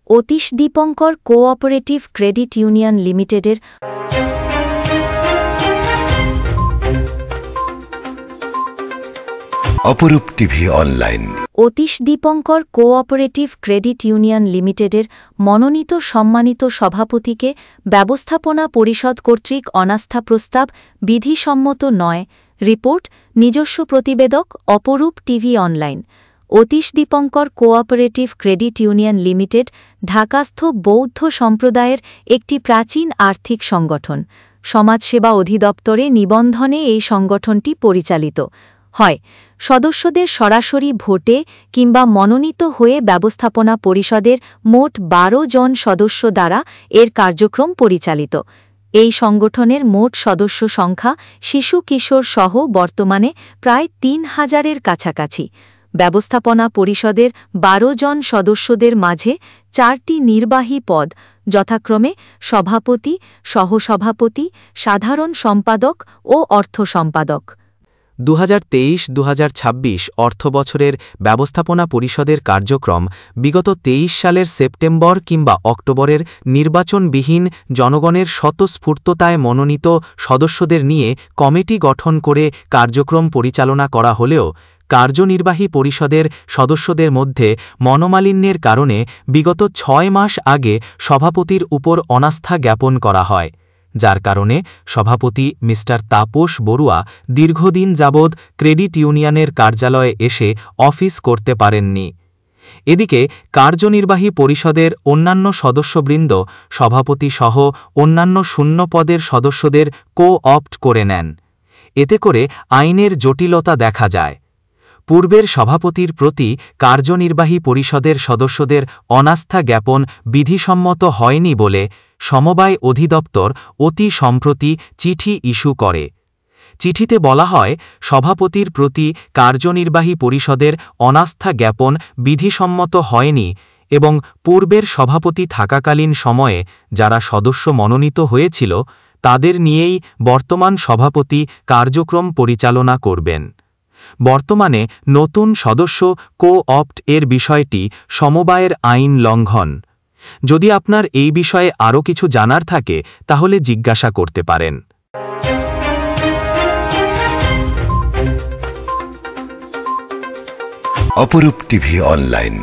Atish Dipankar cooperative credit union লিমিটেডের অপরূপ TV online. Atish Dipankar cooperative credit union লিমিটেডের মনোনীত সম্মানিত সভাপতিকে ব্যবস্থাপনা পরিষদ কর্তৃক অনাস্থা প্রস্তাব বিধিসম্মত নয়। রিপোর্ট নিজস্ব প্রতিবেদক অপরূপ TV online. Atish Dipankar cooperative credit union limited ঢাকাস্থ বৌদ্ধ সম্প্রদায়ের একটি প্রাচীন আর্থিক সংগঠন। সমাজসেবা অধিদপ্তরে নিবন্ধনে এই সংগঠনটি পরিচালিত হয় সদস্যদের সরাসরি ভোটে কিংবা মনোনীত হয়ে ব্যবস্থাপনা পরিষদের মোট ১২ জন সদস্য দ্বারা এর কার্যক্রম পরিচালিত। এই সংগঠনের মোট সদস্য সংখ্যা শিশু কিশোর সহ বর্তমানে প্রায় ৩,০০০-এর কাছাকাছি। ব্যবস্থাপনা পরিষদের ১২ জন সদস্যদের মাঝে ৪টি নির্বাহী পদ যথাক্রমে সভাপতি, সহসভাপতি, সাধারণ সম্পাদক ও অর্থ সম্পাদক। 2023-2026 অর্থবছরের ব্যবস্থাপনা পরিষদের কার্যক্রম বিগত 23 সালের সেপ্টেম্বর কিংবা অক্টোবরের নির্বাচনবিহীন জনগণের স্বতঃস্ফূর্ততায় মনোনীত সদস্যদের নিয়ে কমিটি গঠন করে কার্যক্রম পরিচালনা করা হলেও কার্যনির্বাহী পরিষদের সদস্যদের মধ্যে মনোমালিন্যের কারণে বিগত 6 মাস আগে সভাপতির উপর অনাস্থা জ্ঞাপন করা হয়, যার কারণে সভাপতি মি. তাপস বড়ুয়া দীর্ঘদিন যাবৎ ক্রেডিট ইউনিয়নের কার্যালয়ে এসে অফিস করতে পারেননি। এদিকে কার্যনির্বাহী পরিষদের অন্যান্য সদস্যবৃন্দ সভাপতিসহ অন্যান্য শূন্য পদের সদস্যদের কো-অপ্ট করে নেন। এতে করে আইনের জটিলতা দেখা যায়। পূর্বের সভাপতির প্রতি কার্যনির্বাহী পরিষদের সদস্যদের অনাস্থা জ্ঞাপন বিধিসম্মত হয়নি বলে সমবায় অধিদপ্তর অতি সম্প্রতি চিঠি ইস্যু করে। চিঠিতে বলা হয়, সভাপতির প্রতি কার্যনির্বাহী পরিষদের অনাস্থা জ্ঞাপন বিধিসম্মত হয়নি এবং পূর্বের সভাপতি থাকাকালীন সময়ে যারা সদস্য মনোনীত হয়েছিল তাদের নিয়েই বর্তমান সভাপতি কার্যক্রম পরিচালনা করবেন। বর্তমানে নতুন সদস্য কো-অপ্ট এর বিষয়টি সমবায়ের আইন লঙ্ঘন। যদি আপনার এই বিষয়ে আরও কিছু জানার থাকে তাহলে জিজ্ঞাসা করতে পারেন। অপরূপ টিভি অনলাইন।